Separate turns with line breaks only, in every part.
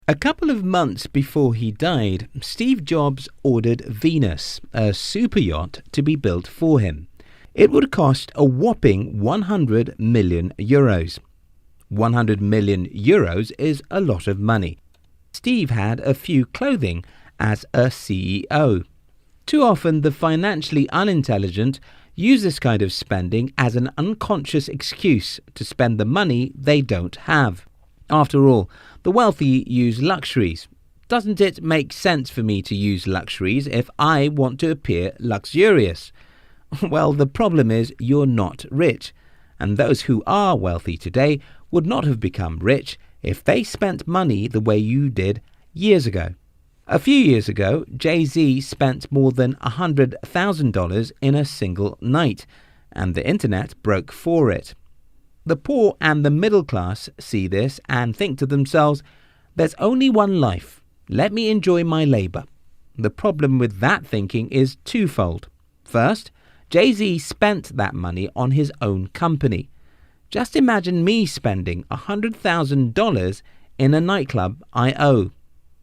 A couple of months before he died, Steve Jobs ordered Venus, a super yacht, to be built for him. It would cost a whopping 100 million euros. 100 million euros is a lot of money. Steve had a few clothing as a CEO. Too often, the financially unintelligent use this kind of spending as an unconscious excuse to spend the money they don't have. After all, the wealthy use luxuries. Doesn't it make sense for me to use luxuries if I want to appear luxurious? Well, the problem is you're not rich, and those who are wealthy today would not have become rich if they spent money the way you did years ago. A few years ago, Jay-Z spent more than $100,000 in a single night, and the internet broke for it. The poor and the middle class see this and think to themselves, there's only one life, let me enjoy my labor. The problem with that thinking is twofold. First, Jay-Z spent that money on his own company. Just imagine me spending $100,000 in a nightclub I own.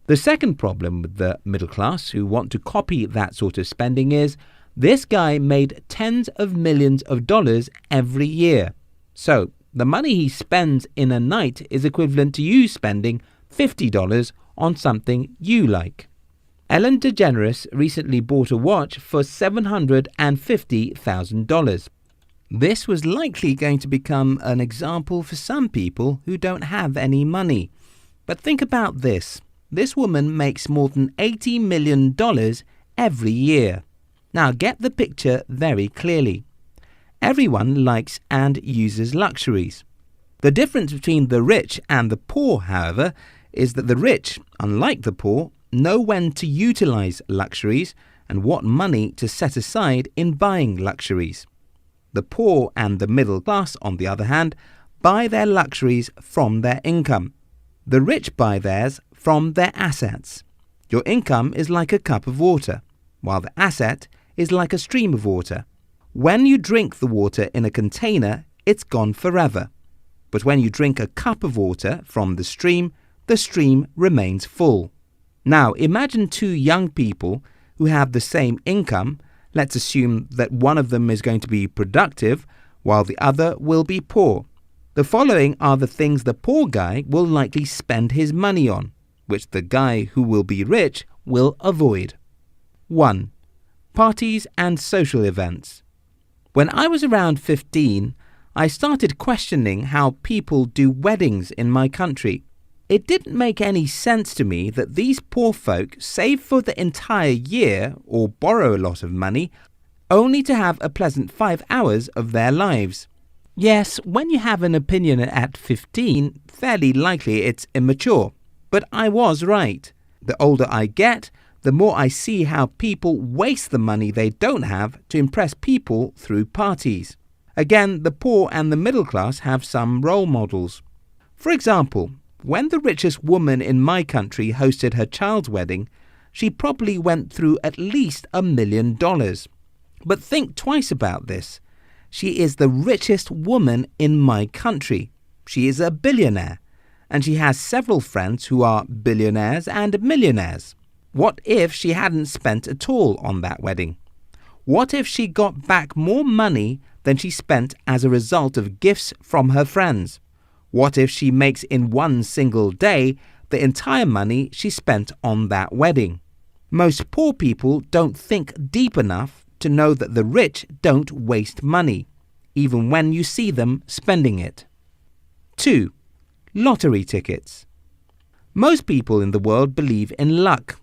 The second problem with the middle class who want to copy that sort of spending is this guy made tens of millions of dollars every year. So the money he spends in a night is equivalent to you spending $50 on something you like. Ellen DeGeneres recently bought a watch for $750,000. This was likely going to become an example for some people who don't have any money. But think about this. This woman makes more than $80 million every year. Now get the picture very clearly. Everyone likes and uses luxuries. The difference between the rich and the poor, however, is that the rich, unlike the poor, know when to utilize luxuries and what money to set aside in buying luxuries. The poor and the middle class, on the other hand, buy their luxuries from their income. The rich buy theirs from their assets. Your income is like a cup of water, while the asset is like a stream of water. When you drink the water in a container, it's gone forever. But when you drink a cup of water from the stream remains full. Now imagine two young people who have the same income. Let's assume that one of them is going to be productive while the other will be poor. The following are the things the poor guy will likely spend his money on, which the guy who will be rich will avoid. 1. Parties and social events. When I was around 15, I started questioning how people do weddings in my country. It didn't make any sense to me that these poor folk save for the entire year or borrow a lot of money only to have a pleasant 5 hours of their lives. Yes, when you have an opinion at 15, fairly likely it's immature. But I was right. The older I get, the more I see how people waste the money they don't have to impress people through parties. Again, the poor and the middle class have some role models. For example, when the richest woman in my country hosted her child's wedding, she probably went through at least $1 million. But think twice about this. She is the richest woman in my country. She is a billionaire. And she has several friends who are billionaires and millionaires. What if she hadn't spent at all on that wedding? What if she got back more money than she spent as a result of gifts from her friends? What if she makes in one single day the entire money she spent on that wedding? Most poor people don't think deep enough to know that the rich don't waste money, even when you see them spending it. 2. Lottery tickets. Most people in the world believe in luck.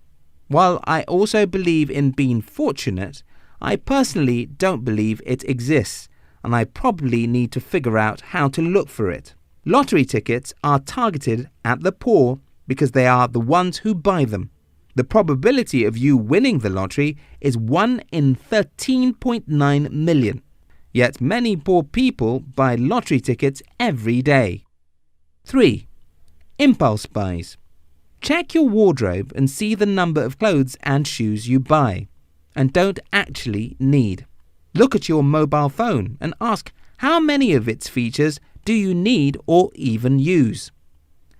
While I also believe in being fortunate, I personally don't believe it exists, and I probably need to figure out how to look for it. Lottery tickets are targeted at the poor because they are the ones who buy them. The probability of you winning the lottery is 1 in 13.9 million. Yet many poor people buy lottery tickets every day. 3. Impulse buys. Check your wardrobe and see the number of clothes and shoes you buy and don't actually need. Look at your mobile phone and ask how many of its features do you need or even use.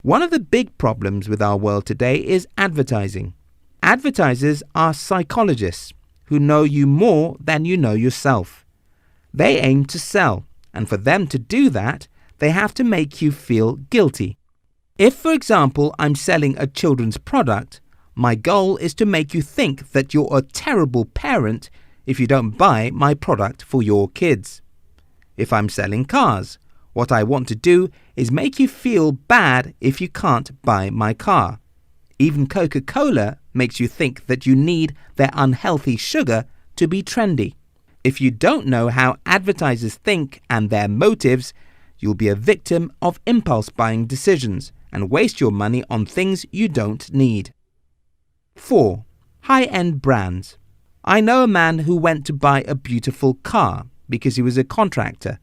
One of the big problems with our world today is advertising. Advertisers are psychologists who know you more than you know yourself. They aim to sell, and for them to do that, they have to make you feel guilty. If, for example, I'm selling a children's product, my goal is to make you think that you're a terrible parent if you don't buy my product for your kids. If I'm selling cars, what I want to do is make you feel bad if you can't buy my car. Even Coca-Cola makes you think that you need their unhealthy sugar to be trendy. If you don't know how advertisers think and their motives, you'll be a victim of impulse buying decisions and waste your money on things you don't need. 4. High-end brands. I know a man who went to buy a beautiful car because he was a contractor,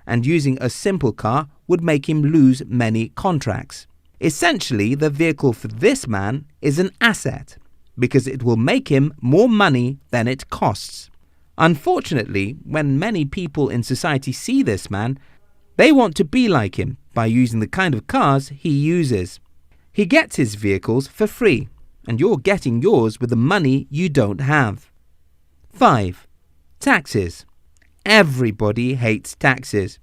and using a simple car would make him lose many contracts. Essentially, the vehicle for this man is an asset because it will make him more money than it costs. Unfortunately, when many people in society see this man, they want to be like him by using the kind of cars he uses. He gets his vehicles for free, and you're getting yours with the money you don't have. 5. Taxes. Everybody hates taxes,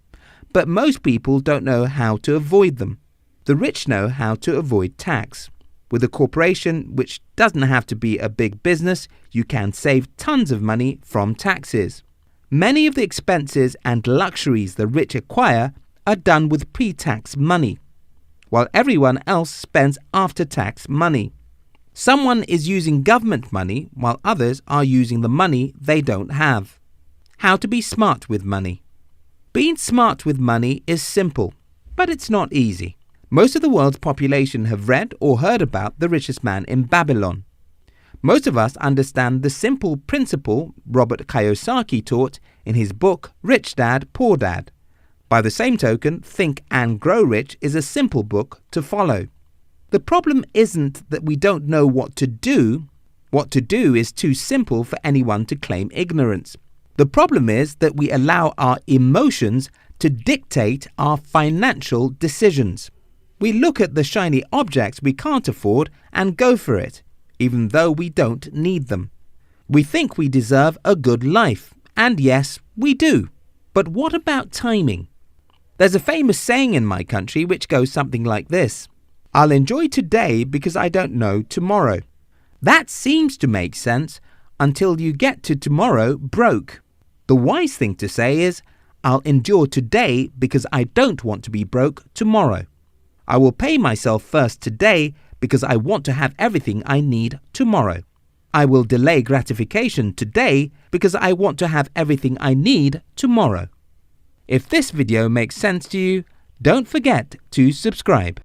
but most people don't know how to avoid them. The rich know how to avoid tax. With a corporation, which doesn't have to be a big business, you can save tons of money from taxes. Many of the expenses and luxuries the rich acquire are done with pre-tax money, while everyone else spends after-tax money. Someone is using government money while others are using the money they don't have. How to be smart with money. Being smart with money is simple, but it's not easy. Most of the world's population have read or heard about the richest man in Babylon. Most of us understand the simple principle Robert Kiyosaki taught in his book Rich Dad, Poor Dad. By the same token, Think and Grow Rich is a simple book to follow. The problem isn't that we don't know what to do. What to do is too simple for anyone to claim ignorance. The problem is that we allow our emotions to dictate our financial decisions. We look at the shiny objects we can't afford and go for it, even though we don't need them. We think we deserve a good life, and yes, we do. But what about timing? There's a famous saying in my country which goes something like this: I'll enjoy today because I don't know tomorrow. That seems to make sense until you get to tomorrow broke. The wise thing to say is, I'll endure today because I don't want to be broke tomorrow. I will pay myself first today because I want to have everything I need tomorrow. I will delay gratification today because I want to have everything I need tomorrow. If this video makes sense to you, don't forget to subscribe.